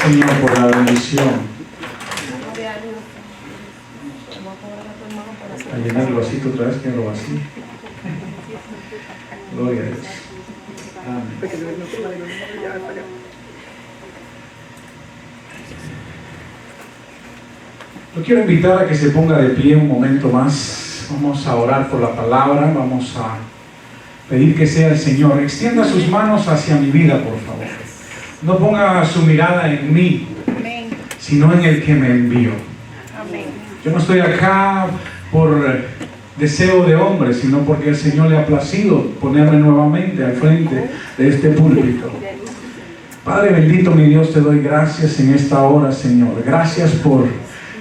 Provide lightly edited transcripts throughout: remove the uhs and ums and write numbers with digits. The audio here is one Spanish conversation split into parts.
Señor, por la bendición. A llenar el vasito otra vez, que lo vacíe. Gloria a Dios. Amén. Lo quiero invitar a que se ponga de pie un momento más. Vamos a orar por la palabra. Vamos a pedir que sea el Señor. Extienda sus manos hacia mi vida, por favor. No ponga su mirada en mí, sino en el que me envió. Yo no estoy acá por deseo de hombre, sino porque el Señor le ha placido ponerme nuevamente al frente de este púlpito. Padre bendito, mi Dios, te doy gracias en esta hora, Señor. Gracias por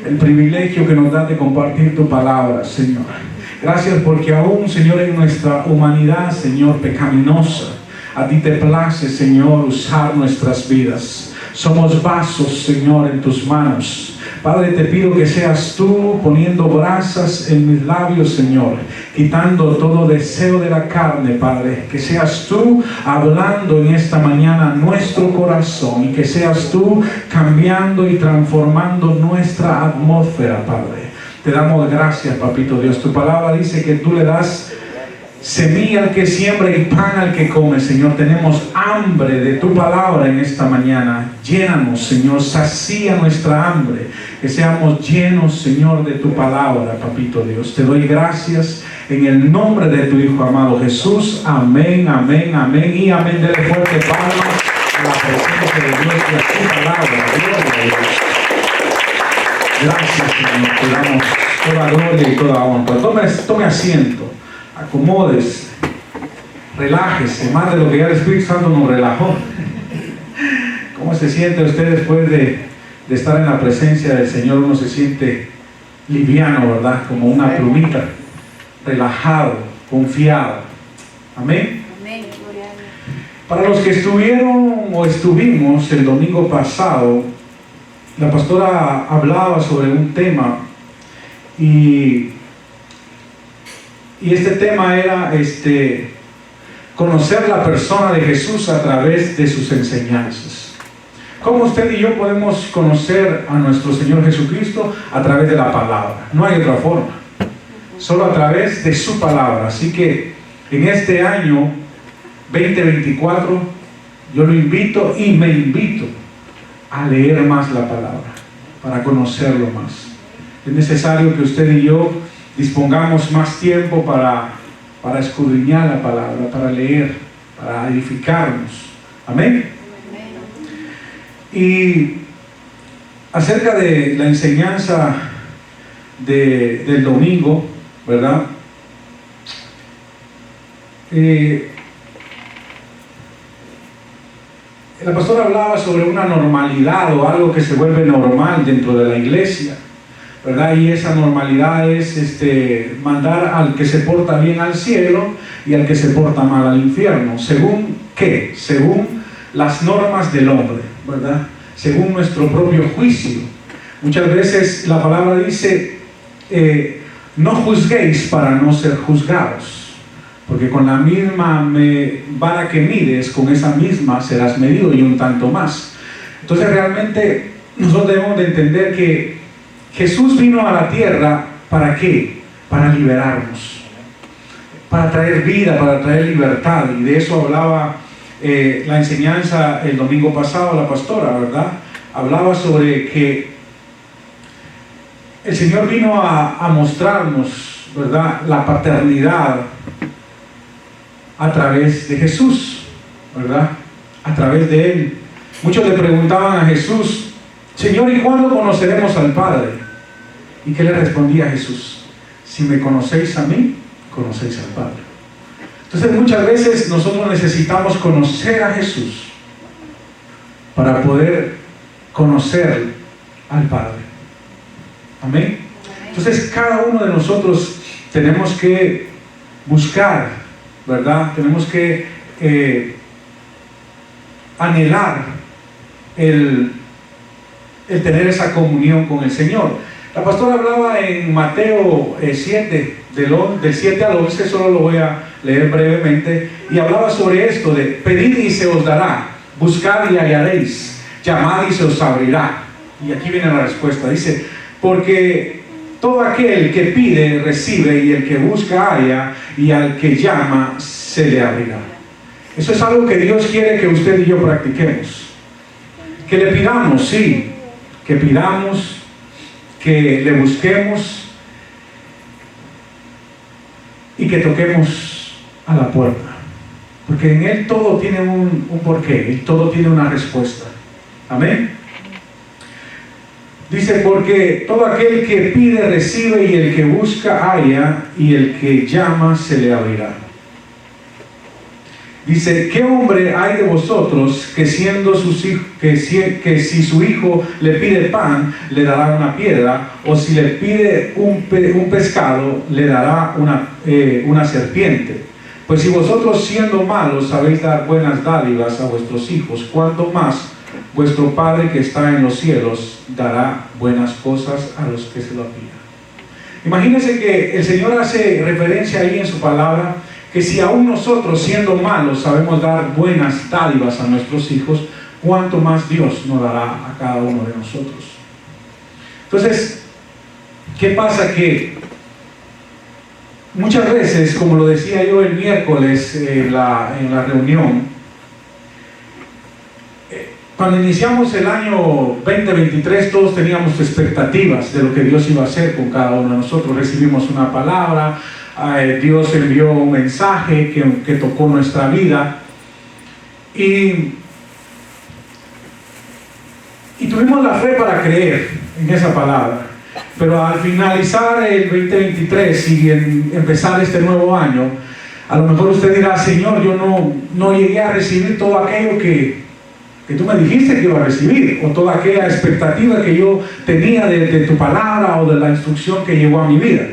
el privilegio que nos da de compartir tu palabra, Señor. Gracias porque aún, Señor, en nuestra humanidad, Señor, pecaminosa, a ti te place, Señor, usar nuestras vidas. Somos vasos, Señor, en tus manos. Padre, te pido que seas tú poniendo brasas en mis labios, Señor, quitando todo deseo de la carne, Padre. Que seas tú hablando en esta mañana nuestro corazón y que seas tú cambiando y transformando nuestra atmósfera, Padre. Te damos gracias, Papito Dios. Tu palabra dice que tú le das semilla al que siembra y pan al que come, Señor. Tenemos hambre de tu palabra en esta mañana. Llénanos, Señor, sacía nuestra hambre. Que seamos llenos, Señor, de tu palabra, Papito Dios. Te doy gracias en el nombre de tu Hijo amado Jesús. Amén, amén, amén y amén. Dele fuerte palmas a la presencia de Dios y a tu palabra. Gloria a Dios. Gracias, Señor. Te damos toda gloria y toda honra. Tome asiento. Acomódese, relájese, más de lo que ya el Espíritu Santo nos relajó. ¿Cómo se siente usted después de estar en la presencia del Señor? Uno se siente liviano, ¿verdad? Como una plumita, relajado, confiado. Amén. Amén. Para los que estuvieron o estuvimos el domingo pasado, la pastora hablaba sobre un tema y este tema era conocer la persona de Jesús a través de sus enseñanzas. ¿Cómo usted y yo podemos conocer a nuestro Señor Jesucristo? A través de la palabra. No hay otra forma. Solo a través de su palabra. Así que en este año 2024 yo lo invito y me invito a leer más la palabra para conocerlo más. Es necesario que usted y yo dispongamos más tiempo para escudriñar la palabra, para leer, para edificarnos. Amén. Y acerca de la enseñanza del domingo, ¿verdad? La pastora hablaba sobre una normalidad o algo que se vuelve normal dentro de la iglesia, ¿verdad? Y esa normalidad es mandar al que se porta bien al cielo y al que se porta mal al infierno. ¿Según qué? Según las normas del hombre, ¿verdad? Según nuestro propio juicio. Muchas veces la palabra dice, no juzguéis para no ser juzgados, porque con la misma vara que mides, con esa misma serás medido y un tanto más. Entonces realmente nosotros debemos de entender que Jesús vino a la tierra, ¿para qué? Para liberarnos, para traer vida, para traer libertad. Y de eso hablaba la enseñanza el domingo pasado, la pastora, ¿verdad? Hablaba sobre que el Señor vino a mostrarnos, ¿verdad?, la paternidad a través de Jesús, ¿verdad? A través de Él. Muchos le preguntaban a Jesús, Señor, ¿y cuándo conoceremos al Padre? ¿Y qué le respondía Jesús? Si me conocéis a mí, conocéis al Padre. Entonces muchas veces nosotros necesitamos conocer a Jesús para poder conocer al Padre. Amén. Entonces cada uno de nosotros tenemos que buscar, ¿verdad? Tenemos que anhelar el tener esa comunión con el Señor. La pastora hablaba en Mateo 7, del 7 al 11, solo lo voy a leer brevemente, y hablaba sobre esto de pedid y se os dará, buscad y hallaréis, llamad y se os abrirá. Y aquí viene la respuesta, dice, porque todo aquel que pide, recibe, y el que busca, halla, y al que llama, se le abrirá. Eso es algo que Dios quiere que usted y yo practiquemos. Que le pidamos, sí, que pidamos, que le busquemos y que toquemos a la puerta. Porque en Él todo tiene un porqué, y todo tiene una respuesta. Amén. Dice, porque todo aquel que pide, recibe, y el que busca, halla, y el que llama, se le abrirá. Dice, ¿qué hombre hay de vosotros que siendo sus hijos, que si su hijo le pide pan, le dará una piedra, o si le pide un pescado, le dará una serpiente? Pues si vosotros siendo malos sabéis dar buenas dádivas a vuestros hijos, ¿cuánto más vuestro Padre que está en los cielos dará buenas cosas a los que se lo pidan? Imagínense que el Señor hace referencia ahí en su palabra, que si aún nosotros siendo malos sabemos dar buenas dádivas a nuestros hijos, ¿cuánto más Dios nos dará a cada uno de nosotros? Entonces, ¿qué pasa? Que muchas veces, como lo decía yo el miércoles en la reunión, cuando iniciamos el año 2023, todos teníamos expectativas de lo que Dios iba a hacer con cada uno de nosotros. Recibimos una palabra, Dios envió un mensaje que tocó nuestra vida, y tuvimos la fe para creer en esa palabra. Pero al finalizar el 2023 y empezar este nuevo año, a lo mejor usted dirá, Señor, yo no llegué a recibir todo aquello que tú me dijiste que iba a recibir, o toda aquella expectativa que yo tenía de tu palabra o de la instrucción que llegó a mi vida.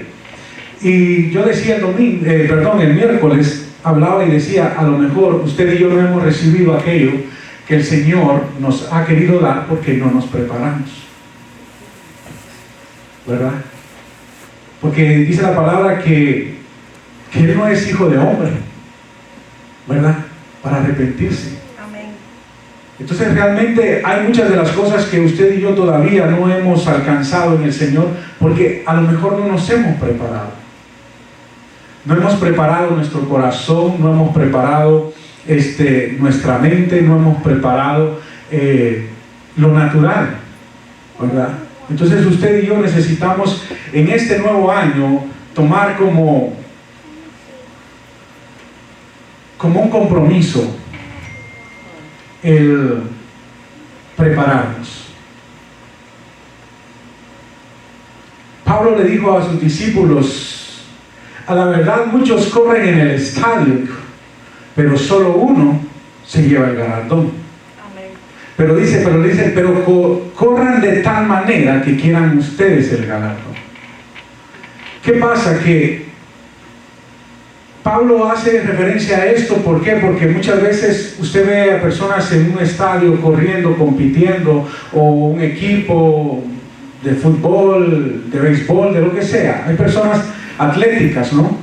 Y yo decía el miércoles, hablaba y decía, a lo mejor usted y yo no hemos recibido aquello que el Señor nos ha querido dar porque no nos preparamos, ¿verdad? Porque dice la palabra que Él no es hijo de hombre, ¿verdad? Para arrepentirse. Entonces realmente hay muchas de las cosas que usted y yo todavía no hemos alcanzado en el Señor porque a lo mejor no nos hemos preparado. No hemos preparado nuestro corazón, no hemos preparado nuestra mente, no hemos preparado lo natural, ¿verdad? Entonces usted y yo necesitamos en este nuevo año tomar como un compromiso el prepararnos. Pablo le dijo a sus discípulos, a la verdad muchos corren en el estadio, pero solo uno se lleva el galardón. Pero corran de tal manera que quieran ustedes el galardón. ¿Qué pasa? Que Pablo hace referencia a esto, ¿por qué? Porque muchas veces usted ve a personas en un estadio corriendo, compitiendo, o un equipo de fútbol, de béisbol, de lo que sea. Hay personas atléticas, ¿no?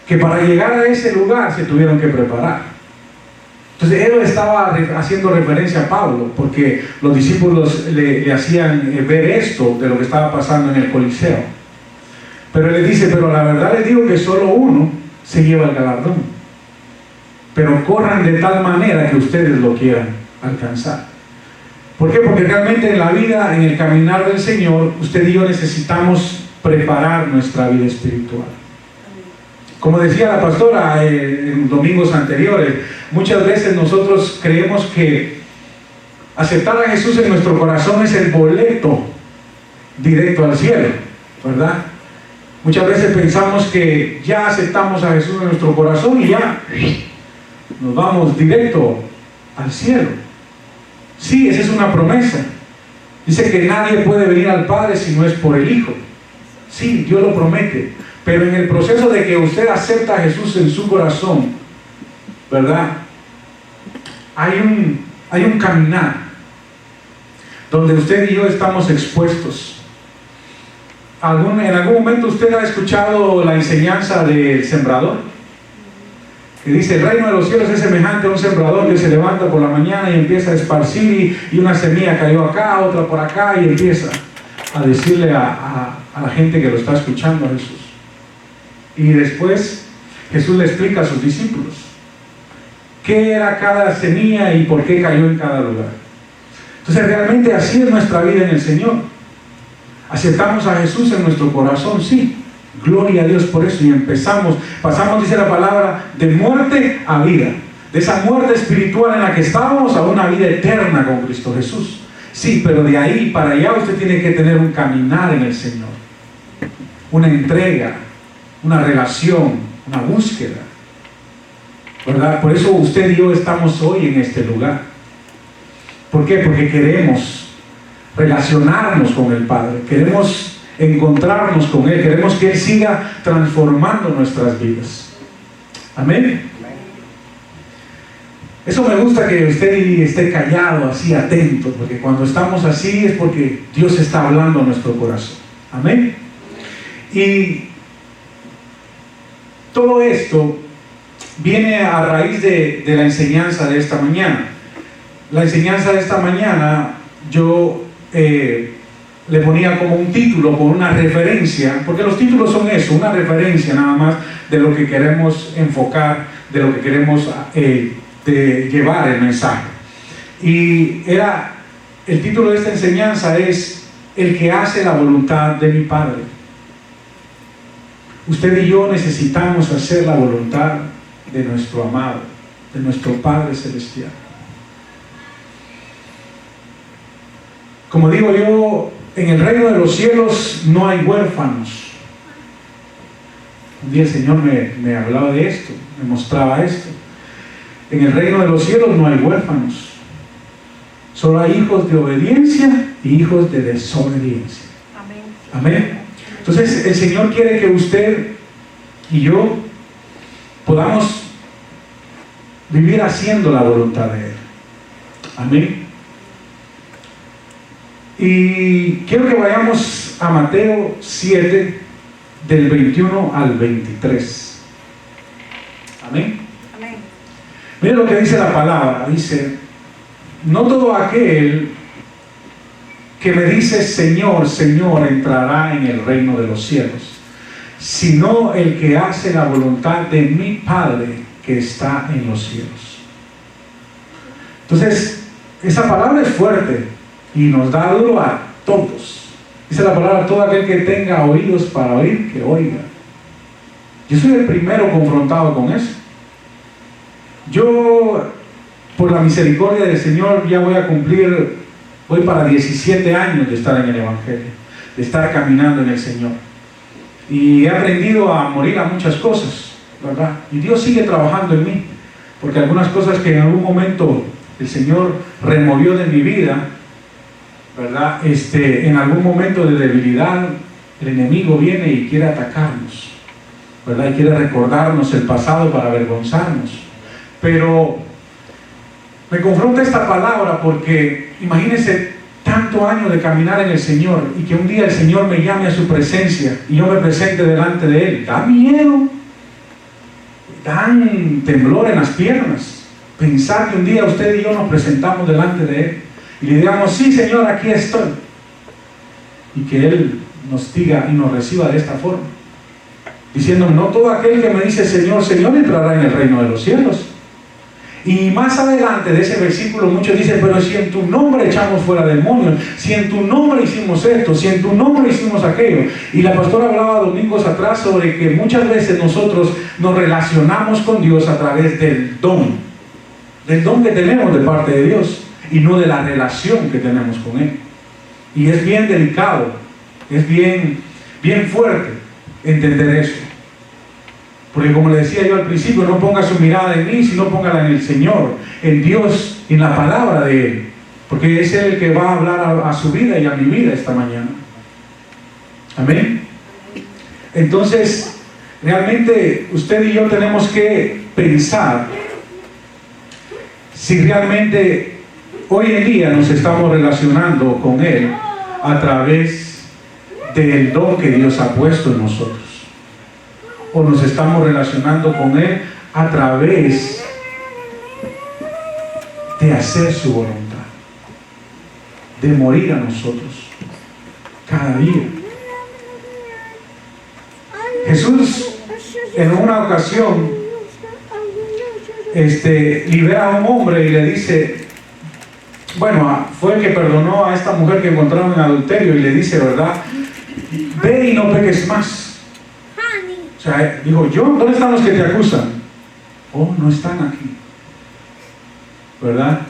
Que para llegar a ese lugar se tuvieron que preparar. Entonces él estaba haciendo referencia a Pablo, porque los discípulos le hacían ver esto de lo que estaba pasando en el Coliseo. Pero él les dice, pero la verdad les digo que solo uno se lleva el galardón, pero corran de tal manera que ustedes lo quieran alcanzar. ¿Por qué? Porque realmente en la vida, en el caminar del Señor, usted y yo necesitamos preparar nuestra vida espiritual. Como decía la pastora en domingos anteriores, muchas veces nosotros creemos que aceptar a Jesús en nuestro corazón es el boleto directo al cielo, ¿verdad? Muchas veces pensamos que ya aceptamos a Jesús en nuestro corazón y ya nos vamos directo al cielo. Sí, esa es una promesa. Dice que nadie puede venir al Padre si no es por el Hijo. Sí, Dios lo promete. Pero en el proceso de que usted acepta a Jesús en su corazón, ¿verdad? Hay un caminar donde usted y yo estamos expuestos. En algún momento usted ha escuchado la enseñanza del sembrador. que dice: el reino de los cielos es semejante a un sembrador que se levanta por la mañana y empieza a esparcir, y una semilla cayó acá, otra por acá, y empieza a decirle a la gente que lo está escuchando a Jesús. Y después Jesús le explica a sus discípulos qué era cada semilla y por qué cayó en cada lugar. Entonces realmente así es nuestra vida en el Señor. Aceptamos a Jesús en nuestro corazón, sí. Gloria a Dios por eso. Y pasamos, dice la palabra, de muerte a vida. De esa muerte espiritual en la que estábamos a una vida eterna con Cristo Jesús. Sí, pero de ahí para allá usted tiene que tener un caminar en el Señor. Una entrega, una relación, una búsqueda. ¿Verdad? Por eso usted y yo estamos hoy en este lugar. ¿Por qué? Porque queremos relacionarnos con el Padre. Queremos encontrarnos con Él. Queremos que Él siga transformando nuestras vidas. Amén. Eso me gusta, que usted esté callado, así atento, porque cuando estamos así es porque Dios está hablando a nuestro corazón. Amén. Y todo esto viene a raíz de la enseñanza de esta mañana. La enseñanza de esta mañana yo le ponía como un título, con una referencia, porque los títulos son eso, una referencia nada más de lo que queremos enfocar, de lo que queremos de llevar el mensaje. Y el título de esta enseñanza es: el que hace la voluntad de mi Padre. Usted y yo necesitamos hacer la voluntad de nuestro amado, de nuestro Padre Celestial. Como digo yo, en el reino de los cielos no hay huérfanos. Un día el Señor me hablaba de esto, me mostraba esto. En el reino de los cielos no hay huérfanos. Solo hay hijos de obediencia y hijos de desobediencia. Amén. Amén. Entonces el Señor quiere que usted y yo podamos vivir haciendo la voluntad de Él. Amén. Y quiero que vayamos a Mateo 7, del 21 al 23. Amén. Amén. Mira lo que dice la palabra. Dice: no todo aquel que me dice Señor, Señor, entrará en el reino de los cielos, sino el que hace la voluntad de mi Padre que está en los cielos. Entonces, esa palabra es fuerte y nos da duro a todos. Dice la palabra: todo aquel que tenga oídos para oír, que oiga. Yo soy el primero confrontado con eso. Yo, por la misericordia del Señor, ya voy para 17 años de estar en el Evangelio, de estar caminando en el Señor. Y he aprendido a morir a muchas cosas, ¿verdad? Y Dios sigue trabajando en mí, porque algunas cosas que en algún momento el Señor removió de mi vida, ¿verdad? En algún momento de debilidad, el enemigo viene y quiere atacarnos, ¿verdad? Y quiere recordarnos el pasado para avergonzarnos. Pero me confronta esta palabra porque imagínense tanto año de caminar en el Señor y que un día el Señor me llame a su presencia y yo me presente delante de Él. Da miedo, dan temblor en las piernas pensar que un día usted y yo nos presentamos delante de Él y le digamos: sí, Señor, aquí estoy, y que Él nos diga y nos reciba de esta forma, diciendo: no todo aquel que me dice Señor, Señor, entrará en el reino de los cielos. Y más adelante de ese versículo muchos dicen: pero si en tu nombre echamos fuera demonios, si en tu nombre hicimos esto, si en tu nombre hicimos aquello. Y la pastora hablaba domingos atrás sobre que muchas veces nosotros nos relacionamos con Dios a través del don que tenemos de parte de Dios, y no de la relación que tenemos con Él. Y es bien delicado, es bien fuerte entender eso. Porque como le decía yo al principio, no ponga su mirada en mí, sino póngala en el Señor, en Dios, en la palabra de Él. Porque es Él el que va a hablar a su vida y a mi vida esta mañana. Amén. Entonces, realmente usted y yo tenemos que pensar si realmente hoy en día nos estamos relacionando con Él a través del don que Dios ha puesto en nosotros, o nos estamos relacionando con Él a través de hacer su voluntad, de morir a nosotros cada día. Jesús en una ocasión libera a un hombre y le dice, bueno, fue el que perdonó a esta mujer que encontraron en adulterio, y le dice, ¿verdad? Ve y no peques más. O sea, dijo, ¿dónde están los que te acusan? Oh, no están aquí, ¿verdad?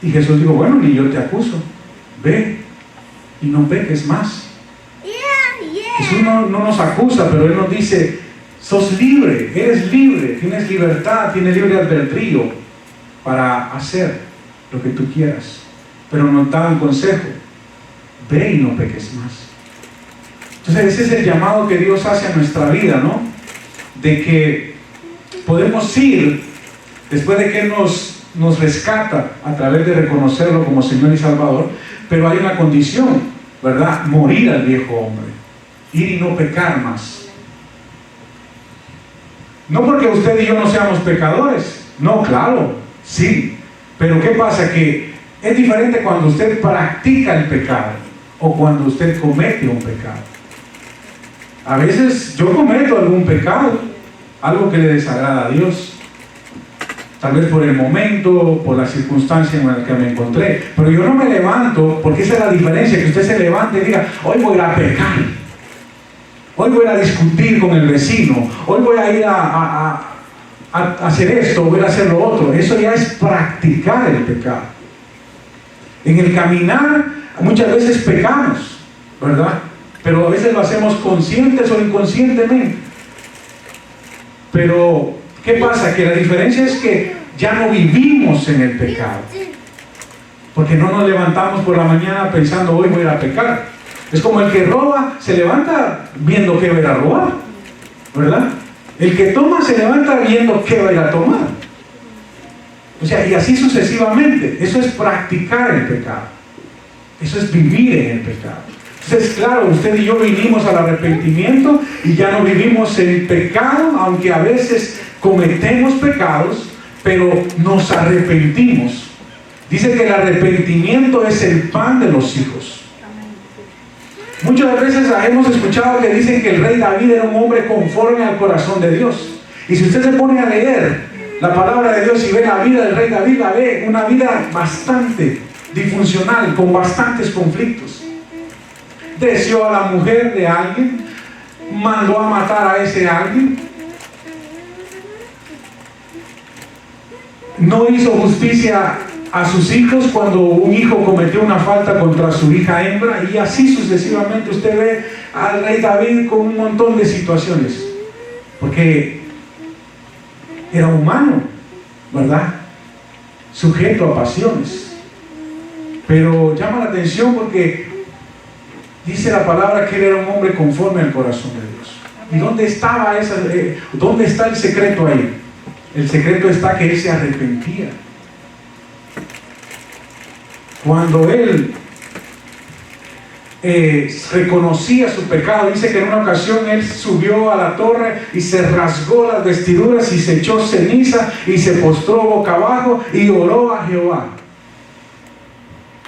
Y Jesús dijo, bueno, ni yo te acuso, ve y no peques más. Jesús no nos acusa, pero Él nos dice, sos libre, eres libre, tienes libertad, tienes libre albedrío para hacer lo que tú quieras. Pero nos da un consejo, ve y no peques más. Entonces ese es el llamado que Dios hace a nuestra vida, ¿no? De que podemos ir, después de que Él nos rescata a través de reconocerlo como Señor y Salvador, pero hay una condición, ¿verdad? Morir al viejo hombre, ir y no pecar más. No porque usted y yo no seamos pecadores, no, claro, sí, pero ¿qué pasa? Que es diferente cuando usted practica el pecado o cuando usted comete un pecado. A veces yo cometo algún pecado, algo que le desagrada a Dios, tal vez por el momento, por la circunstancia en la que me encontré, pero yo no me levanto, porque esa es la diferencia, que usted se levante y diga, hoy voy a ir a pecar, hoy voy a discutir con el vecino, hoy voy a ir a hacer esto, voy a hacer lo otro. Eso ya es practicar el pecado. En el caminar muchas veces pecamos, ¿verdad? Pero a veces lo hacemos conscientes o inconscientemente. Pero ¿qué pasa? Que la diferencia es que ya no vivimos en el pecado, porque no nos levantamos por la mañana pensando, hoy voy a ir a pecar. Es como el que roba, se levanta viendo que va a ir a robar, ¿verdad? El que toma se levanta viendo qué va a ir a tomar. O sea, y así sucesivamente. Eso es practicar el pecado. Eso es vivir en el pecado. Entonces, claro, usted y yo vinimos al arrepentimiento y ya no vivimos en pecado, aunque a veces cometemos pecados, pero nos arrepentimos. Dice que el arrepentimiento es el pan de los hijos. Muchas veces hemos escuchado que dicen que el rey David era un hombre conforme al corazón de Dios. Y si usted se pone a leer la palabra de Dios y ve la vida del rey David, la ve una vida bastante disfuncional, con bastantes conflictos. Deseó a la mujer de alguien, mandó a matar a ese alguien, no hizo justicia a sus hijos cuando un hijo cometió una falta contra su hija hembra, y así sucesivamente usted ve al rey David con un montón de situaciones, porque era humano, ¿verdad? Sujeto a pasiones. Pero llama la atención porque dice la palabra que él era un hombre conforme al corazón de Dios. ¿Y dónde estaba dónde está el secreto ahí? El secreto está que él se arrepentía. Cuando él reconocía su pecado, dice que en una ocasión él subió a la torre y se rasgó las vestiduras y se echó ceniza y se postró boca abajo y oró a Jehová,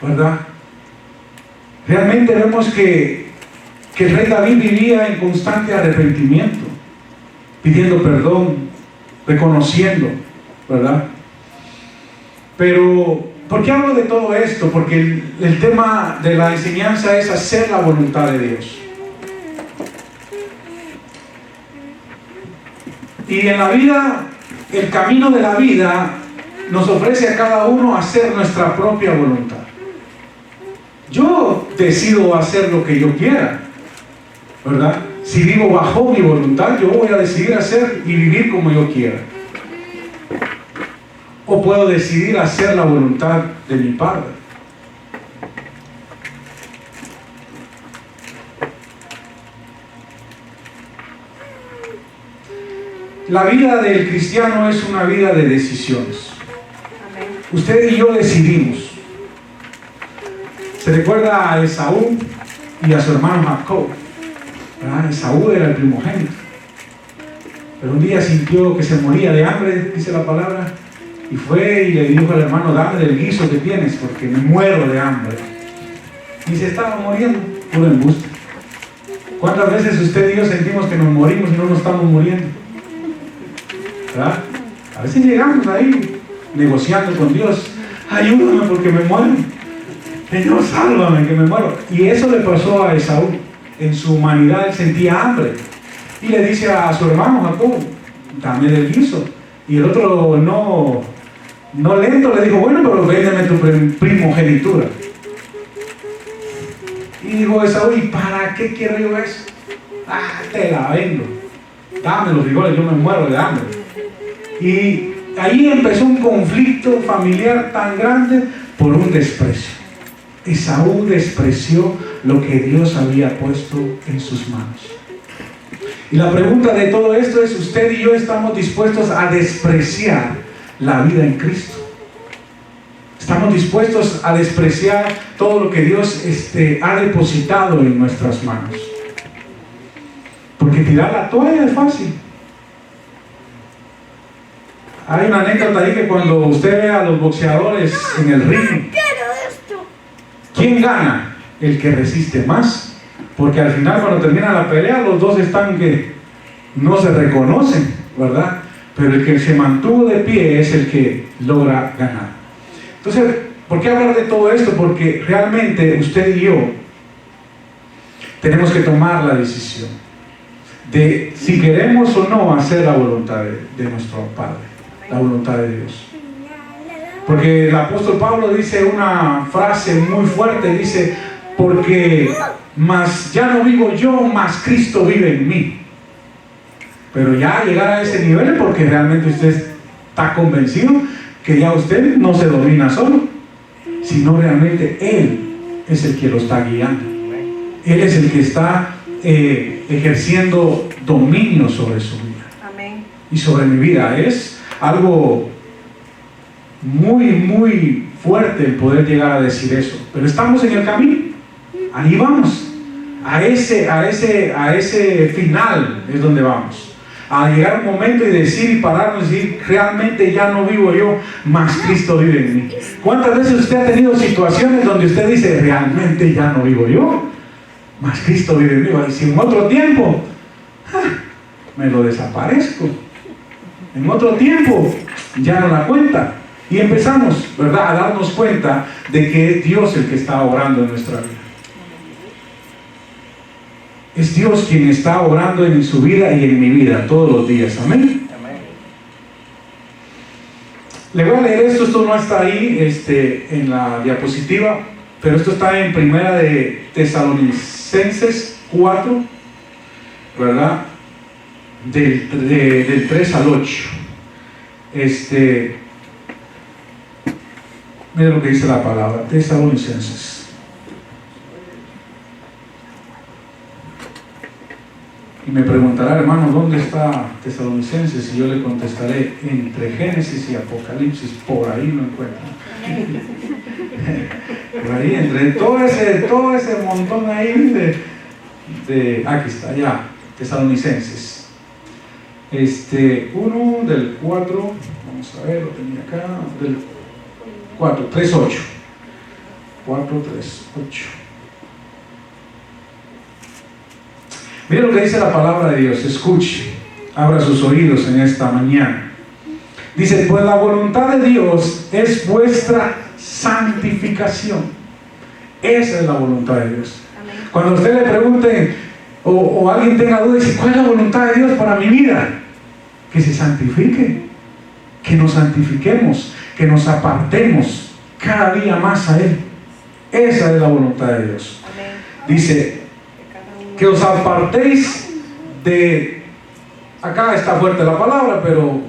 ¿verdad? Realmente vemos que el rey David vivía en constante arrepentimiento, pidiendo perdón, reconociendo, ¿verdad? Pero ¿por qué hablo de todo esto? Porque el tema de la enseñanza es hacer la voluntad de Dios. Y en la vida, el camino de la vida nos ofrece a cada uno hacer nuestra propia voluntad. Yo decido hacer lo que yo quiera, ¿verdad? Si vivo bajo mi voluntad, yo voy a decidir hacer y vivir como yo quiera. O puedo decidir hacer la voluntad de mi Padre. La vida del cristiano es una vida de decisiones. Usted y yo decidimos. Se recuerda a Esaú y a su hermano Jacob, ¿verdad? Esaú era el primogénito. pero un día sintió que se moría de hambre, dice la palabra, y fue y le dijo al hermano: dame del guiso que tienes porque me muero de hambre. Y se estaba muriendo, puro embuste. ¿Cuántas veces usted y yo sentimos que nos morimos y no nos estamos muriendo? ¿Verdad? A veces llegamos ahí negociando con Dios: ayúdame porque me muero, Señor, sálvame que me muero. Y eso le pasó a Esaú. En su humanidad él sentía hambre y le dice a su hermano Jacob: dame del guiso. Y el otro no lento le dijo: bueno, pero véndeme tu primogenitura. Y dijo Esaú: ¿y para qué quiero yo eso? Te la vendo, dame los frijoles, yo me muero de hambre. Y ahí empezó un conflicto familiar tan grande por un desprecio. Esaú despreció lo que Dios había puesto en sus manos. Y la pregunta de todo esto es: ¿usted y yo estamos dispuestos a despreciar la vida en Cristo? ¿Estamos dispuestos a despreciar todo lo que Dios ha depositado en nuestras manos? Porque tirar la toalla es fácil. Hay una anécdota ahí que cuando usted ve a los boxeadores en el ring, ¿quién gana? El que resiste más. Porque al final, cuando termina la pelea, los dos están que no se reconocen, ¿verdad? Pero el que se mantuvo de pie es el que logra ganar. Entonces, ¿por qué hablar de todo esto? Porque realmente usted y yo tenemos que tomar la decisión de si queremos o no hacer la voluntad de nuestro Padre, la voluntad de Dios. Porque el apóstol Pablo dice una frase muy fuerte, dice: porque más ya no vivo yo, más Cristo vive en mí. Pero ya llegar a ese nivel es porque realmente usted está convencido que ya usted no se domina solo, sino realmente Él es el que lo está guiando. Él es el que está ejerciendo dominio sobre su vida. Amén. Y sobre mi vida. Es algo muy, muy fuerte el poder llegar a decir eso. Pero estamos en el camino. Ahí vamos. A ese final es donde vamos. A llegar un momento y decir y pararnos y decir: realmente ya no vivo yo, más Cristo vive en mí. ¿Cuántas veces usted ha tenido situaciones donde usted dice: realmente ya no vivo yo, más Cristo vive en mí? Y si en otro tiempo me lo desaparezco, en otro tiempo ya no la cuenta. Y empezamos, ¿verdad?, a darnos cuenta de que es Dios el que está obrando en nuestra vida. Es Dios quien está obrando en su vida y en mi vida todos los días. Amén. Amén. Le voy a leer esto no está ahí en la diapositiva, pero esto está en Primera de Tesalonicenses 4, ¿verdad? Del 3 al 8. Mira lo que dice la palabra, Tesalonicenses. Y me preguntará: hermano, ¿dónde está Tesalonicenses? Y yo le contestaré: entre Génesis y Apocalipsis, por ahí lo encuentran. Por ahí, entre todo ese montón ahí aquí está, ya, Tesalonicenses. 1 del 4, vamos a ver, lo tenía acá, del 4, 3, 8. 4, 3, 8. Mira lo que dice la palabra de Dios. Escuche, abra sus oídos en esta mañana. Dice: pues la voluntad de Dios es vuestra santificación. Esa es la voluntad de Dios. Amén. Cuando usted le pregunte o alguien tenga duda, dice: ¿cuál es la voluntad de Dios para mi vida? Que se santifique, que nos santifiquemos, que nos apartemos cada día más a Él. Esa es la voluntad de Dios. Amén. Dice: que os apartéis de... Acá está fuerte la palabra, pero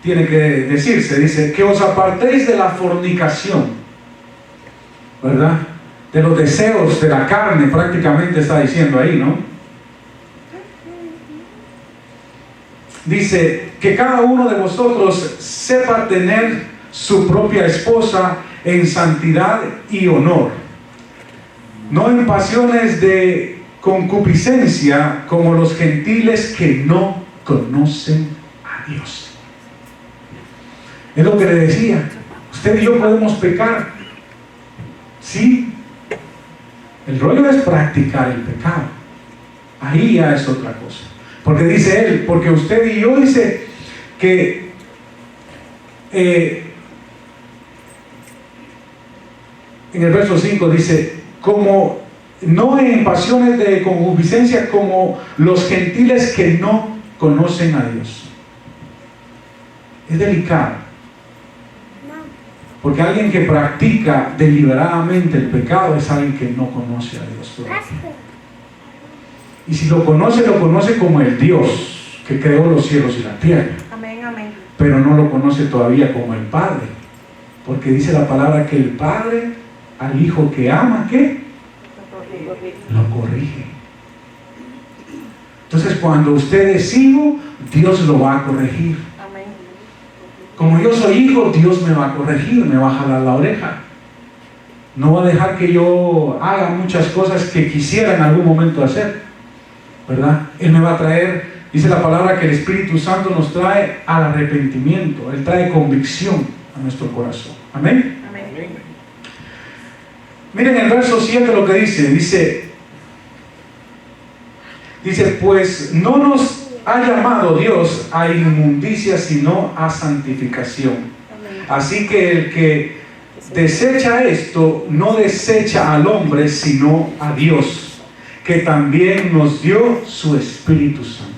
tiene que decirse. Dice: que os apartéis de la fornicación, ¿verdad? De los deseos de la carne, prácticamente está diciendo ahí, ¿no? Dice: que cada uno de vosotros sepa tener su propia esposa en santidad y honor, no en pasiones de concupiscencia como los gentiles que no conocen a Dios. Es lo que le decía. Usted y yo podemos pecar. Sí. El rollo es practicar el pecado. Ahí ya es otra cosa. Porque dice él, porque usted y yo dice que en el verso 5 dice, como no en pasiones de concupiscencia como los gentiles que no conocen a Dios. Es delicado. Porque alguien que practica deliberadamente el pecado es alguien que no conoce a Dios todavía. Y si lo conoce como el Dios que creó los cielos y la tierra. Amén, amén. Pero no lo conoce todavía como el Padre. Porque dice la palabra que el Padre al Hijo que ama, ¿qué? Lo corrige. Entonces cuando usted es hijo, Dios lo va a corregir. Amén. Como yo soy hijo, Dios me va a corregir, me va a jalar la oreja. No va a dejar que yo haga muchas cosas que quisiera en algún momento hacer, ¿verdad? Él me va a traer, dice la palabra que el Espíritu Santo nos trae al arrepentimiento. Él trae convicción a nuestro corazón. Amén. Amén. Miren el verso 7 lo que dice, pues no nos ha llamado Dios a inmundicia, sino a santificación. Amén. Así que el que desecha esto, no desecha al hombre, sino a Dios, que también nos dio su Espíritu Santo.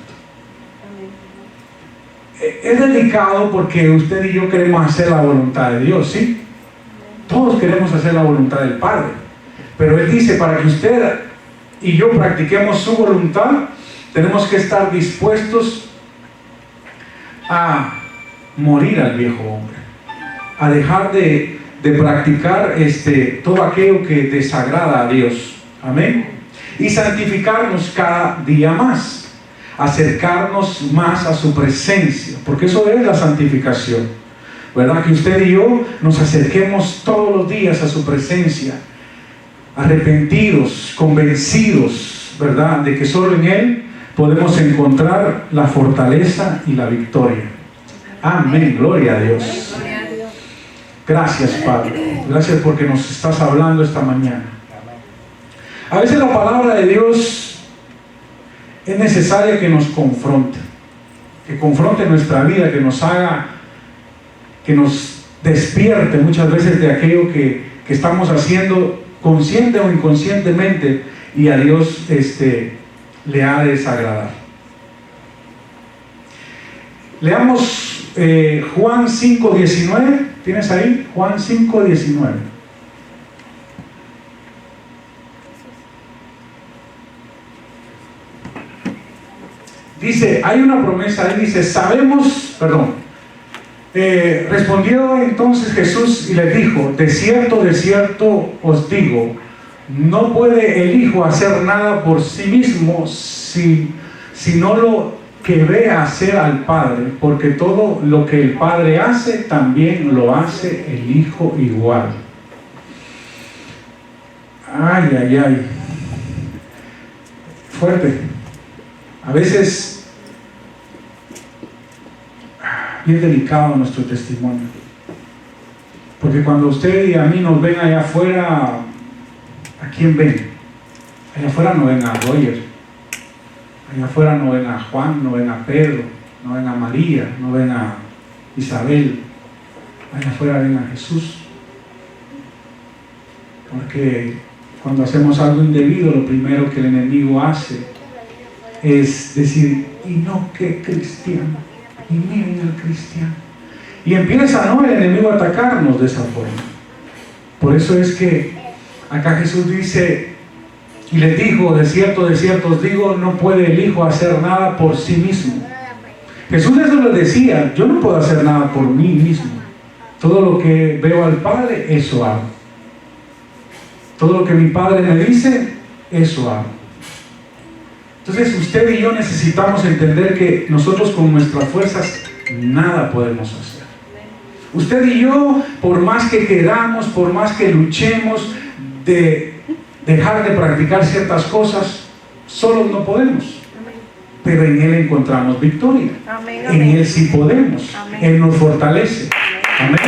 Amén. Es delicado porque usted y yo queremos hacer la voluntad de Dios, ¿sí? Todos queremos hacer la voluntad del Padre, pero Él dice, para que usted y yo practiquemos su voluntad, tenemos que estar dispuestos a morir al viejo hombre, a dejar de practicar todo aquello que desagrada a Dios. Amén. Y santificarnos cada día más, acercarnos más a su presencia, porque eso es la santificación. ¿Verdad? Que usted y yo nos acerquemos todos los días a su presencia, arrepentidos, convencidos, ¿verdad? De que solo en Él podemos encontrar la fortaleza y la victoria. Amén, gloria a Dios. Gracias, Padre. Gracias porque nos estás hablando esta mañana. A veces la palabra de Dios es necesaria que nos confronte nuestra vida, que nos haga, que nos despierte muchas veces de aquello que estamos haciendo consciente o inconscientemente y a Dios le ha de desagradar. Leamos Juan 5:19. ¿Tienes ahí? Juan 5:19. Dice, hay una promesa ahí, dice, respondió entonces Jesús y les dijo, de cierto os digo, no puede el Hijo hacer nada por sí mismo sino lo que ve hacer al Padre, porque todo lo que el Padre hace, también lo hace el Hijo igual. Ay. Fuerte. A veces bien delicado nuestro testimonio, porque cuando usted y a mí nos ven allá afuera, ¿a quién ven? Allá afuera no ven a Roger, allá afuera no ven a Juan, no ven a Pedro, no ven a María, no ven a Isabel, allá afuera ven a Jesús. Porque cuando hacemos algo indebido, lo primero que el enemigo hace es decir, y no, qué cristiano, y miren al cristiano, y empieza el enemigo a atacarnos de esa forma. Por eso es que acá Jesús dice y les dijo, de cierto os digo, no puede el Hijo hacer nada por sí mismo. Jesús eso les decía, yo no puedo hacer nada por mí mismo, todo lo que veo al Padre, eso hago, todo lo que mi Padre me dice, eso hago. Entonces usted y yo necesitamos entender que nosotros con nuestras fuerzas nada podemos hacer. Usted y yo, por más que queramos, por más que luchemos de dejar de practicar ciertas cosas, solos no podemos. pero en Él encontramos victoria. Amén, En amén. Él sí podemos. Amén. Él nos fortalece. Amén.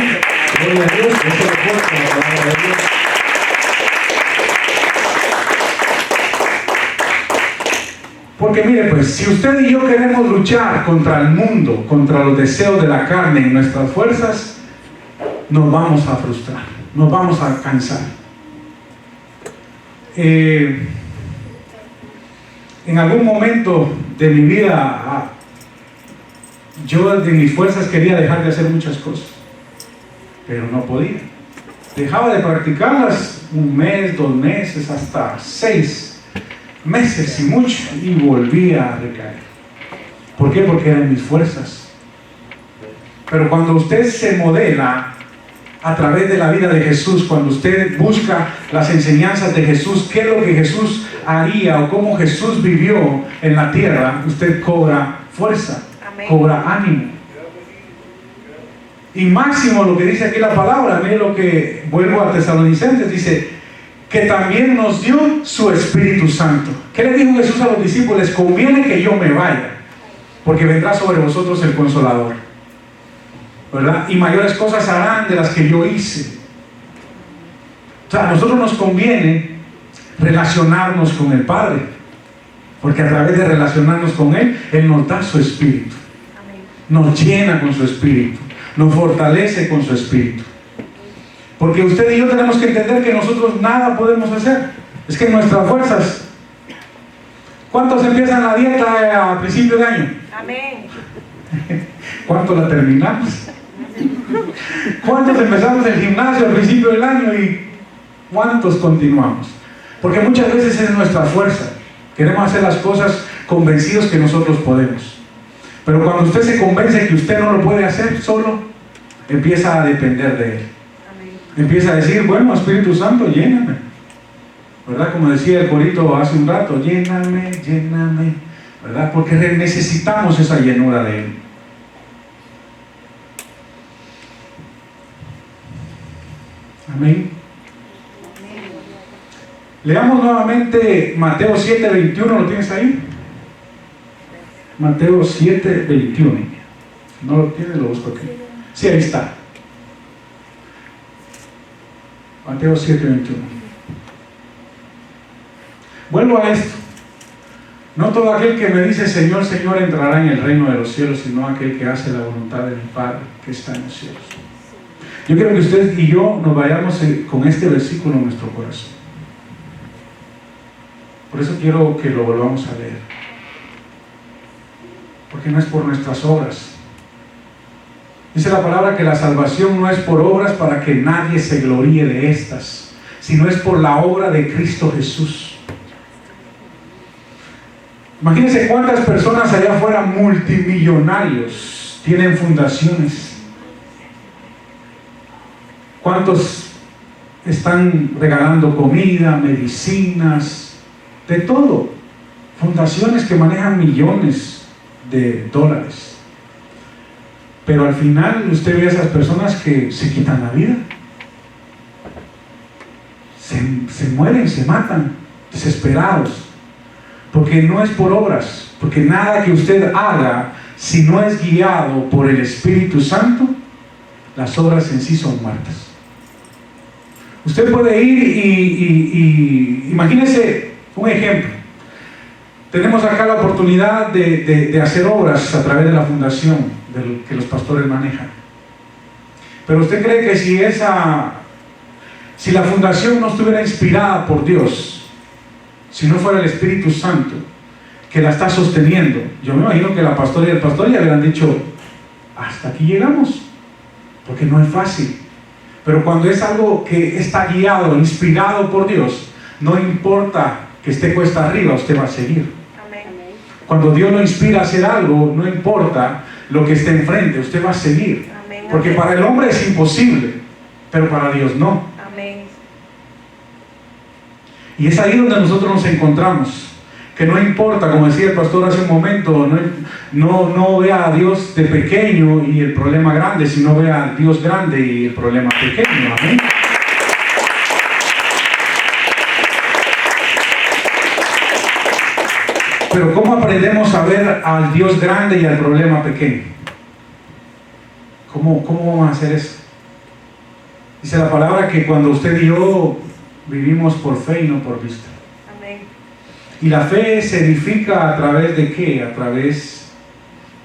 Gloria a Dios. Eso es lo fuerte de la palabra de Dios. Porque mire, pues, si usted y yo queremos luchar contra el mundo, contra los deseos de la carne y nuestras fuerzas, nos vamos a frustrar, nos vamos a cansar. En algún momento de mi vida, yo de mis fuerzas quería dejar de hacer muchas cosas, pero no podía. Dejaba de practicarlas 1 mes, 2 meses, hasta 6 meses y mucho, y volvía a recaer. ¿Por qué? Porque eran mis fuerzas. Pero cuando usted se modela a través de la vida de Jesús, cuando usted busca las enseñanzas de Jesús, qué es lo que Jesús haría o cómo Jesús vivió en la tierra, usted cobra fuerza. Amén. Cobra ánimo. Y máximo lo que dice aquí la palabra, mire lo que, vuelvo a Tesalonicenses, dice que también nos dio su Espíritu Santo. ¿Qué le dijo Jesús a los discípulos? Les conviene que yo me vaya, porque vendrá sobre vosotros el Consolador, ¿verdad? Y mayores cosas harán de las que yo hice. O sea, a nosotros nos conviene relacionarnos con el Padre, porque a través de relacionarnos con Él, Él nos da su Espíritu. Nos llena con su Espíritu, nos fortalece con su Espíritu. Porque usted y yo tenemos que entender que nosotros nada podemos hacer. Es que nuestras fuerzas. ¿Cuántos empiezan la dieta a principio de año? Amén. ¿Cuántos la terminamos? ¿Cuántos empezamos el gimnasio al principio del año y cuántos continuamos? Porque muchas veces es nuestra fuerza. Queremos hacer las cosas convencidos que nosotros podemos. Pero cuando usted se convence que usted no lo puede hacer solo, empieza a depender de Él. Empieza a decir, bueno, Espíritu Santo, lléname. ¿Verdad? Como decía el corito hace un rato, lléname, lléname. ¿Verdad? Porque necesitamos esa llenura de Él. Amén. Leamos nuevamente Mateo 7:21, ¿lo tienes ahí? Mateo 7:21. ¿No lo tienes? Lo busco aquí. Sí, ahí está. Mateo 7:21. Vuelvo a esto. No todo aquel que me dice Señor, Señor entrará en el reino de los cielos, sino aquel que hace la voluntad de mi Padre que está en los cielos. Yo quiero que usted y yo nos vayamos con este versículo en nuestro corazón. Por eso quiero que lo volvamos a leer. Porque no es por nuestras obras. Dice la palabra que la salvación no es por obras para que nadie se gloríe de estas, sino es por la obra de Cristo Jesús. Imagínense cuántas personas allá afuera multimillonarios tienen fundaciones. ¿Cuántos están regalando comida, medicinas, de todo? Fundaciones que manejan millones de dólares. Pero al final usted ve a esas personas que se quitan la vida. Se mueren, se matan, desesperados. Porque no es por obras, porque nada que usted haga, si no es guiado por el Espíritu Santo, las obras en sí son muertas. Usted puede ir y imagínese un ejemplo. Tenemos acá la oportunidad de hacer obras a través de la fundación que los pastores manejan. Pero usted cree que si la fundación no estuviera inspirada por Dios, si no fuera el Espíritu Santo que la está sosteniendo, yo me imagino que la pastora y el pastor ya le han dicho, hasta aquí llegamos, porque no es fácil. Pero cuando es algo que está guiado, inspirado por Dios, no importa que esté cuesta arriba, usted va a seguir. Amén. Cuando Dios lo inspira a hacer algo, no importa lo que esté enfrente, usted va a seguir. Amén. Porque para el hombre es imposible, pero para Dios no. Amén. Y es ahí donde nosotros nos encontramos. Que no importa, como decía el pastor hace un momento, no vea a Dios de pequeño y el problema grande, sino vea a Dios grande y el problema pequeño. Amén. Pero ¿cómo aprendemos a ver al Dios grande y al problema pequeño? ¿Cómo vamos a hacer eso? Dice la palabra que cuando usted y yo vivimos por fe y no por vista. Amén. Y la fe se edifica a través de ¿qué? A través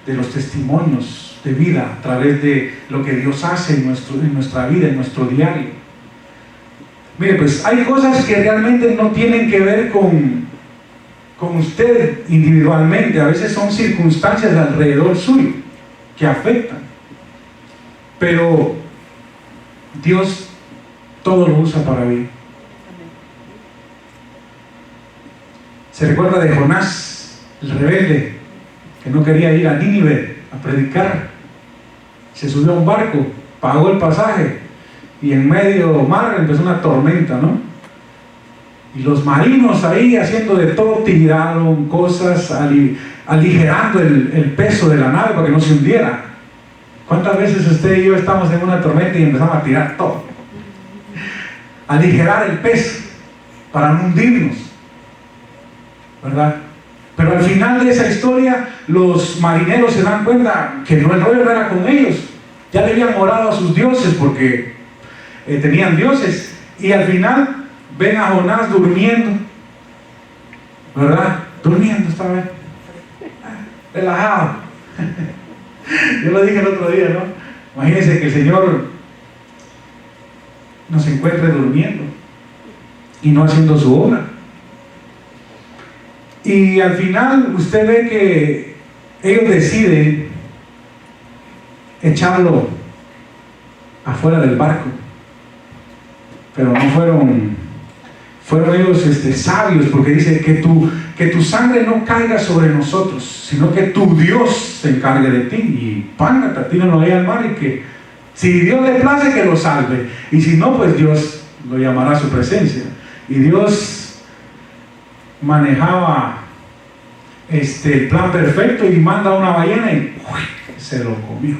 de los testimonios de vida, a través de lo que Dios hace en nuestra vida, en nuestro diario. Mire, pues hay cosas que realmente no tienen que ver con usted individualmente. A veces son circunstancias alrededor suyo que afectan. Pero Dios todo lo usa para bien. Se recuerda de Jonás, el rebelde, que no quería ir a Nínive a predicar. Se subió a un barco, pagó el pasaje y en medio mar empezó una tormenta, ¿no? Y los marinos ahí haciendo de todo, tiraron cosas, aligerando el peso de la nave para que no se hundiera. ¿Cuántas veces usted y yo estamos en una tormenta y empezamos a tirar todo? Aligerar el peso para no hundirnos, ¿verdad? Pero al final de esa historia, los marineros se dan cuenta que no, el rollo no era con ellos. Ya le habían orado a sus dioses porque tenían dioses. Y al final ven a Jonás durmiendo, ¿verdad? Durmiendo esta vez, relajado. Yo lo dije el otro día, ¿no? Imagínense que el Señor nos encuentre durmiendo y no haciendo su obra. Y al final usted ve que ellos deciden echarlo afuera del barco, pero no fueron ellos sabios, porque dice que tu sangre no caiga sobre nosotros, sino que tu Dios se encargue de ti, y pángate, tíralo ahí al mar, y que si Dios le place que lo salve, y si no, pues Dios lo llamará a su presencia. Y Dios manejaba el plan perfecto y manda una ballena y se lo comió.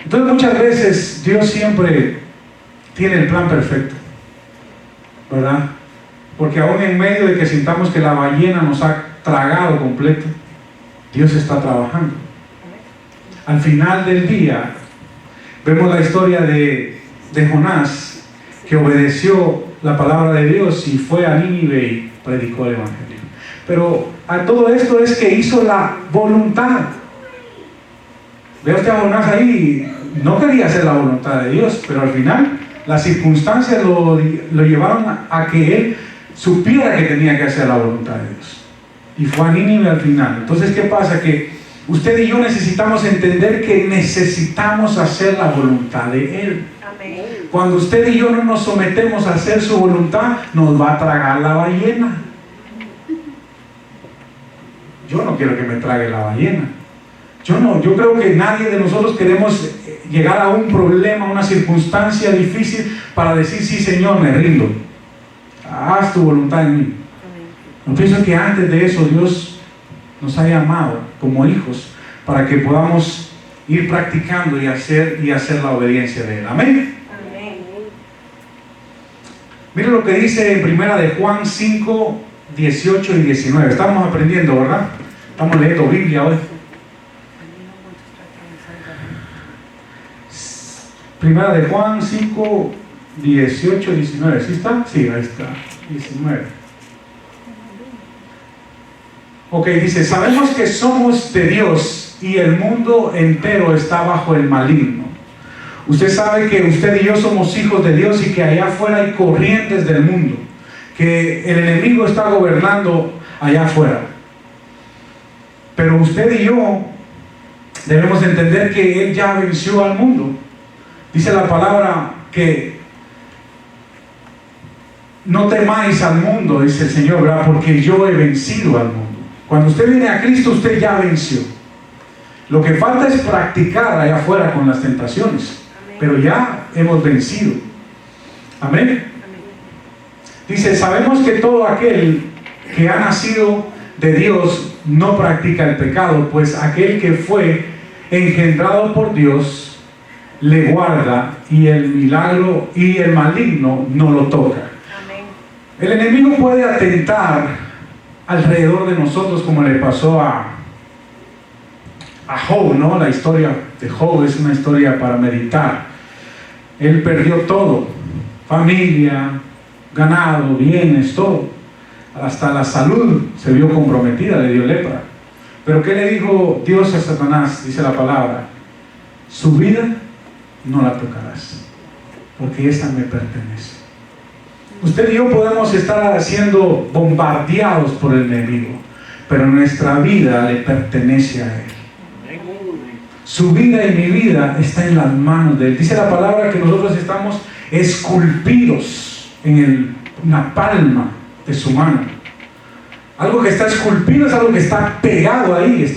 Entonces muchas veces Dios siempre tiene el plan perfecto, ¿verdad? Porque aún en medio de que sintamos que la ballena nos ha tragado completo, Dios está trabajando. Al final del día vemos la historia de Jonás, que obedeció la palabra de Dios y fue a Nínive y predicó el evangelio. Pero a todo esto es que hizo la voluntad. Ve usted a Jonás ahí, no quería hacer la voluntad de Dios, pero al final las circunstancias lo llevaron a que él supiera que tenía que hacer la voluntad de Dios. Y fue a Nínive al final. Entonces, ¿qué pasa? Que usted y yo necesitamos entender que necesitamos hacer la voluntad de Él. Amén. Cuando usted y yo no nos sometemos a hacer su voluntad, nos va a tragar la ballena. Yo no quiero que me trague la ballena. Yo creo que nadie de nosotros queremos llegar a un problema, a una circunstancia difícil para decir, sí, Señor, me rindo. Haz tu voluntad en mí. Yo pienso que antes de eso Dios nos ha llamado como hijos para que podamos ir practicando y hacer la obediencia de Él. Amén. Amén. Mire lo que dice en primera de Juan 5, 18 y 19. Estamos aprendiendo, ¿verdad? Estamos leyendo Biblia hoy. Primera de Juan 5, 18 y 19. ¿Sí está? Sí, ahí está. 19. Ok, dice, sabemos que somos de Dios y el mundo entero está bajo el maligno. Usted sabe que usted y yo somos hijos de Dios y que allá afuera hay corrientes del mundo, que el enemigo está gobernando allá afuera. Pero usted y yo debemos entender que Él ya venció al mundo. Dice la palabra que no temáis al mundo, dice el Señor, ¿verdad? Porque yo he vencido al mundo. Cuando usted viene a Cristo, usted ya venció. Lo que falta es practicar allá afuera con las tentaciones. Amén. Pero ya hemos vencido. Amén. Amén. Dice, sabemos que todo aquel que ha nacido de Dios no practica el pecado, pues aquel que fue engendrado por Dios le guarda, y el milagro y el maligno no lo toca. Amén. El enemigo puede atentar alrededor de nosotros, como le pasó a Job, ¿no? La historia de Job es una historia para meditar. Él perdió todo, familia, ganado, bienes, todo. Hasta la salud se vio comprometida, le dio lepra. Pero ¿qué le dijo Dios a Satanás? Dice la palabra: su vida no la tocarás, porque esa me pertenece. Usted y yo podemos estar siendo bombardeados por el enemigo, pero nuestra vida le pertenece a él. Su vida y mi vida está en las manos de él. Dice la palabra que nosotros estamos esculpidos en la palma de su mano. Algo que está esculpido es algo que está pegado ahí.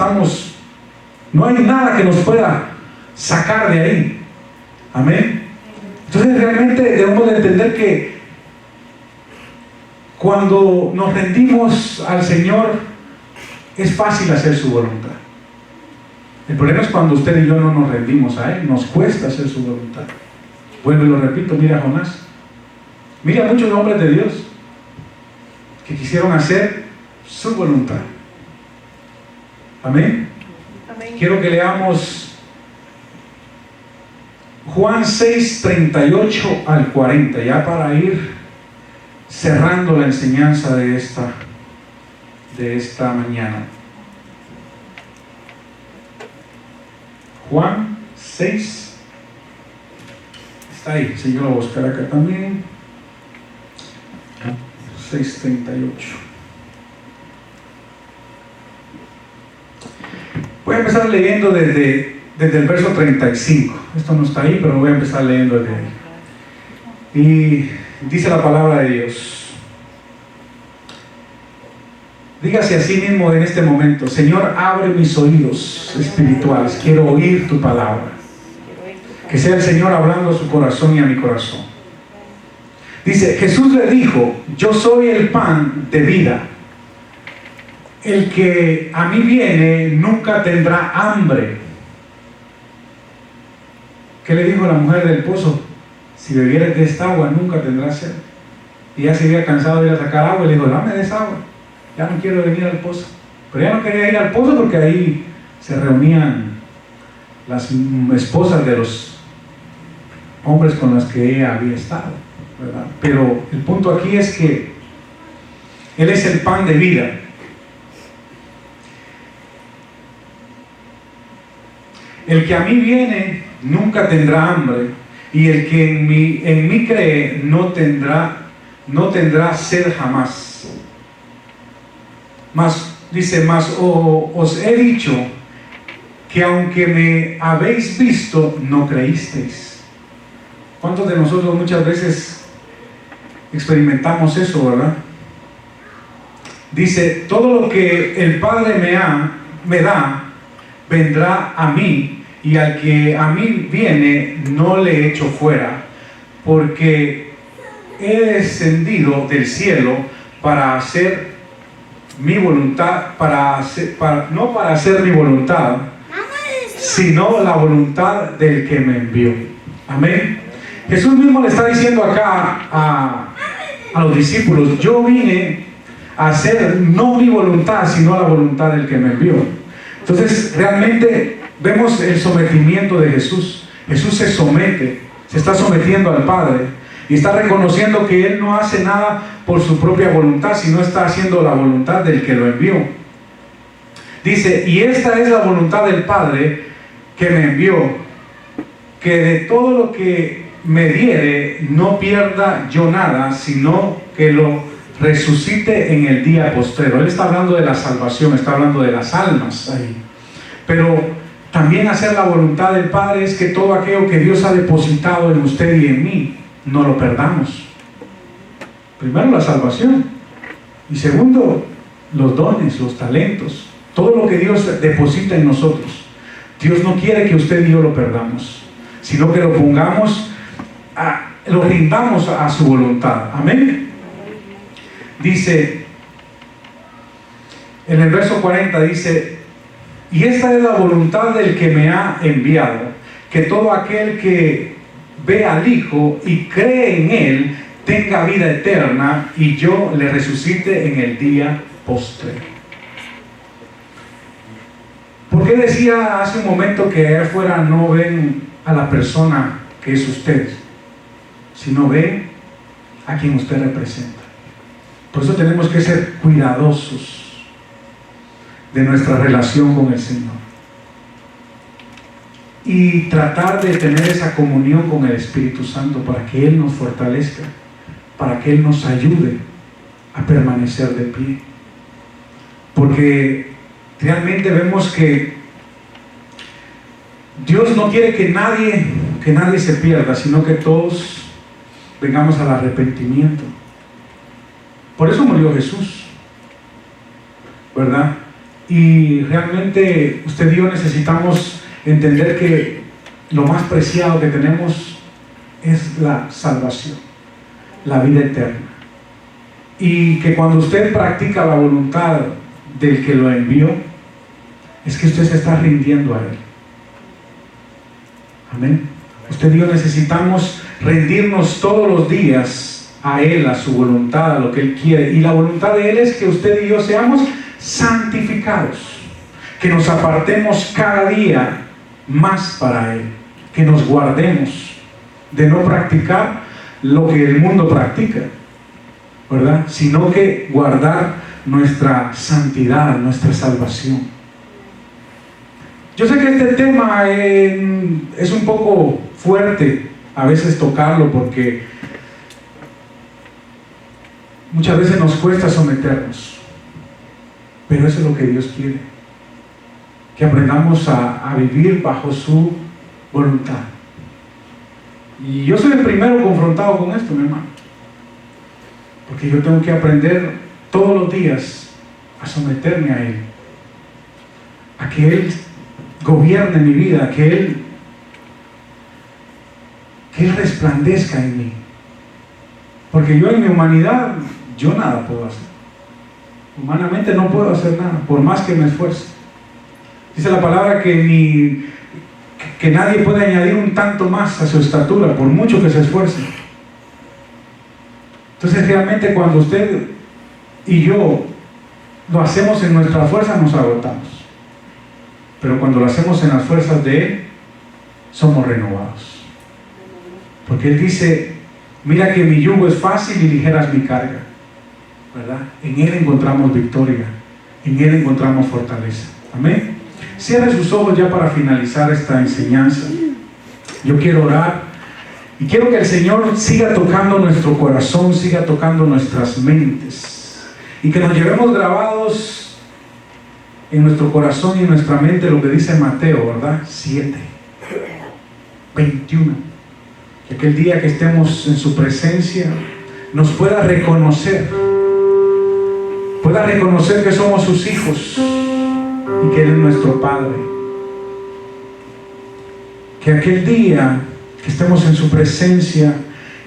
No hay nada que nos pueda sacar de ahí. Amén. Entonces realmente debemos de entender que cuando nos rendimos al Señor es fácil hacer su voluntad. El problema es cuando usted y yo no nos rendimos a Él. Nos cuesta hacer su voluntad. Vuelvo y lo repito, mira a Jonás. Mira a muchos hombres de Dios que quisieron hacer su voluntad. Amén. Amén. Quiero que leamos Juan 6, 38 al 40, ya para ir cerrando la enseñanza de esta mañana. Juan 6, está ahí, si yo lo voy a buscar acá también. 6:38. Voy a empezar leyendo desde el verso 35. Esto no está ahí, pero voy a empezar leyendo desde ahí. Y dice la palabra de Dios. Dígase a sí mismo en este momento: Señor, abre mis oídos espirituales, quiero oír tu palabra. Que sea el Señor hablando a su corazón y a mi corazón. Dice, Jesús le dijo: yo soy el pan de vida. El que a mí viene nunca tendrá hambre. ¿Qué le dijo la mujer del pozo? Si bebieres de esta agua nunca tendrás sed. Y ella se había cansado de ir a sacar agua y le dijo: dame de esa agua, ya no quiero venir al pozo. Pero ella no quería ir al pozo porque ahí se reunían las esposas de los hombres con los que ella había estado, ¿verdad? Pero el punto aquí es que Él es el pan de vida. El que a mí viene nunca tendrá hambre, y el que en mí cree no tendrá sed jamás. Dice, os he dicho que aunque me habéis visto, no creísteis. ¿Cuántos de nosotros muchas veces experimentamos eso, verdad? Dice, todo lo que el Padre me da, vendrá a mí, y al que a mí viene, no le echo fuera, porque he descendido del cielo para hacer mi voluntad, no para hacer mi voluntad, sino la voluntad del que me envió. Amén. Jesús mismo le está diciendo acá a los discípulos: yo vine a hacer no mi voluntad, sino la voluntad del que me envió. Entonces realmente vemos el sometimiento de Jesús. Jesús se somete, se está sometiendo al Padre y está reconociendo que Él no hace nada por su propia voluntad, sino está haciendo la voluntad del que lo envió. Dice, y esta es la voluntad del Padre que me envió, que de todo lo que me diere no pierda yo nada, sino que lo resucite en el día postrero. Él está hablando de la salvación, está hablando de las almas ahí. Pero también hacer la voluntad del Padre es que todo aquello que Dios ha depositado en usted y en mí, no lo perdamos. Primero, la salvación, y segundo, los dones, los talentos, todo lo que Dios deposita en nosotros. Dios no quiere que usted y yo lo perdamos, sino que lo pongamos, lo rindamos a su voluntad. Amén. Dice en el verso 40, dice, y esta es la voluntad del que me ha enviado, que todo aquel que ve al Hijo y cree en Él tenga vida eterna, y yo le resucite en el día postrero. ¿Por qué decía hace un momento que allá afuera no ven a la persona que es usted, sino ven a quien usted representa? Por eso tenemos que ser cuidadosos de nuestra relación con el Señor y tratar de tener esa comunión con el Espíritu Santo para que Él nos fortalezca, para que Él nos ayude a permanecer de pie. Porque realmente vemos que Dios no quiere que nadie se pierda, sino que todos vengamos al arrepentimiento. Por eso murió Jesús, ¿verdad? Y realmente usted y yo necesitamos entender que lo más preciado que tenemos es la salvación, la vida eterna. Y que cuando usted practica la voluntad del que lo envió, es que usted se está rindiendo a Él. Amén. Usted y yo necesitamos rendirnos todos los días a Él, a su voluntad, a lo que Él quiere. Y la voluntad de Él es que usted y yo seamos santificados, que nos apartemos cada día más para Él, que nos guardemos de no practicar lo que el mundo practica, ¿verdad? Sino que guardar nuestra santidad, nuestra salvación. Yo sé que este tema es un poco fuerte a veces tocarlo, porque muchas veces nos cuesta someternos, pero eso es lo que Dios quiere, que aprendamos a vivir bajo su voluntad. Y yo soy el primero confrontado con esto, mi hermano, porque yo tengo que aprender todos los días a someterme a Él, a que Él gobierne mi vida, que Él resplandezca en mí. Porque yo en mi humanidad, yo nada puedo hacer. Humanamente no puedo hacer nada, por más que me esfuerce. Dice la palabra que nadie puede añadir un tanto más a su estatura, por mucho que se esfuerce. Entonces realmente cuando usted y yo lo hacemos en nuestra fuerza, nos agotamos. Pero cuando lo hacemos en las fuerzas de Él, somos renovados. Porque Él dice: mira que mi yugo es fácil y ligera es mi carga, ¿verdad? En Él encontramos victoria, en Él encontramos fortaleza. Amén. Cierre sus ojos ya para finalizar esta enseñanza. Yo quiero orar y quiero que el Señor siga tocando nuestro corazón, siga tocando nuestras mentes, y que nos llevemos grabados en nuestro corazón y en nuestra mente lo que dice Mateo, ¿verdad? 7:21. Que aquel día que estemos en su presencia nos pueda reconocer que somos sus hijos y que Él es nuestro Padre. Que aquel día que estemos en su presencia,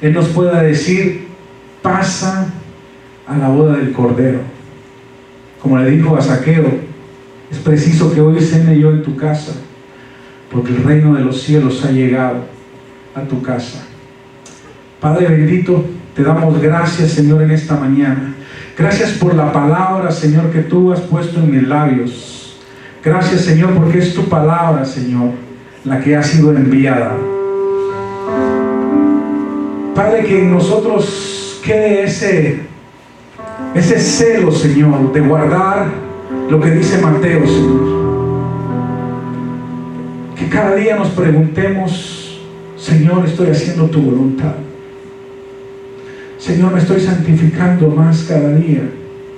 Él nos pueda decir: pasa a la boda del Cordero. Como le dijo a Zaqueo: es preciso que hoy cene yo en tu casa, porque el reino de los cielos ha llegado a tu casa. Padre bendito, te damos gracias, Señor, en esta mañana. Gracias por la palabra, Señor, que tú has puesto en mis labios. Gracias, Señor, porque es tu palabra, Señor, la que ha sido enviada. Padre, que en nosotros quede ese celo, Señor, de guardar lo que dice Mateo, Señor. Que cada día nos preguntemos: Señor, ¿estoy haciendo tu voluntad? Señor, ¿me estoy santificando más cada día?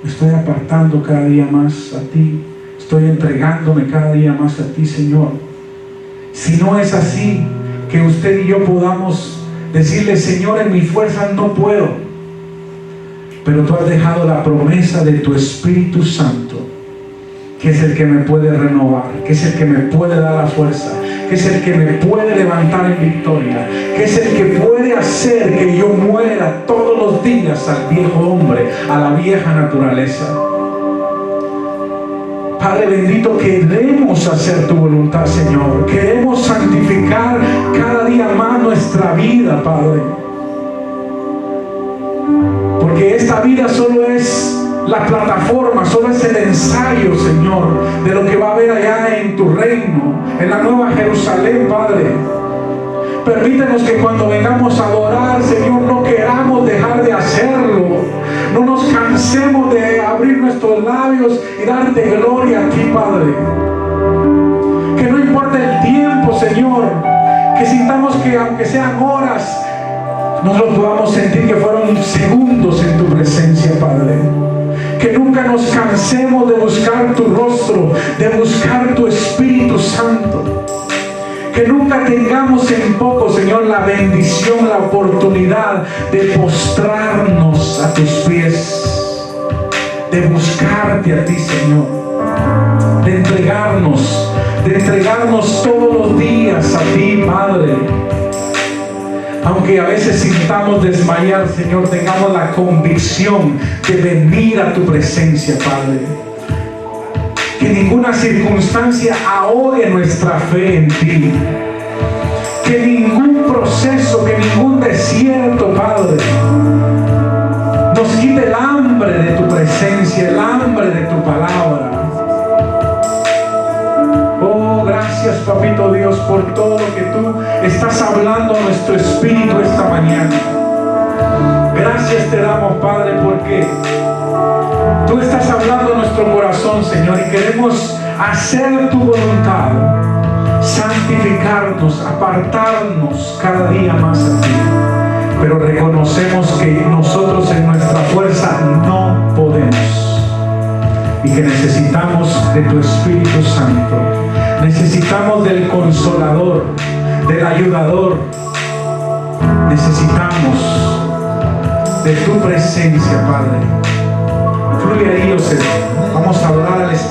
¿Me estoy apartando cada día más a ti? ¿Estoy entregándome cada día más a ti, Señor? Si no es así, que usted y yo podamos decirle: Señor, en mi fuerza no puedo, pero tú has dejado la promesa de tu Espíritu Santo, que es el que me puede renovar, que es el que me puede dar la fuerza, que es el que me puede levantar en victoria, que es el que puede hacer que yo muera todos los días al viejo hombre, a la vieja naturaleza. Padre bendito, queremos hacer tu voluntad, Señor. Queremos santificar cada día más nuestra vida, Padre. Porque esta vida solo es la plataforma, solo es el ensayo, Señor, de lo que va a haber allá en tu reino, en la nueva Jerusalén, Padre. Permítenos que cuando vengamos a adorar, Señor, no queramos dejar de hacerlo. No nos cansemos de abrir nuestros labios y darte gloria a ti, Padre. Que no importa el tiempo, Señor, que sintamos que aunque sean horas, nosotros podamos sentir que fueron segundos en tu presencia, Padre. Que nunca nos cansemos de buscar tu rostro, de buscar tu Espíritu Santo. Que nunca tengamos en poco, Señor, la bendición, la oportunidad de postrarnos a tus pies, de buscarte a ti, Señor, de entregarnos todos los días a ti, Padre. Aunque a veces sintamos desmayar, Señor, tengamos la convicción de venir a tu presencia, Padre. Que ninguna circunstancia ahogue nuestra fe en ti. Que ningún proceso, que ningún desierto, Padre, nos quite el hambre de tu presencia, el hambre de tu palabra. Oh, gracias, Papito Dios, por todo lo que tú estás hablando a nuestro espíritu esta mañana. Gracias te damos, Padre, porque tú estás hablando a nuestro corazón, Señor, y queremos hacer tu voluntad, santificarnos, apartarnos cada día más a ti. Pero reconocemos que nosotros en nuestra fuerza no podemos y que necesitamos de tu Espíritu Santo. Necesitamos del Consolador, del Ayudador. Necesitamos de tu presencia, Padre. Fluye ahí, oh Señor. Vamos a adorar al Espíritu.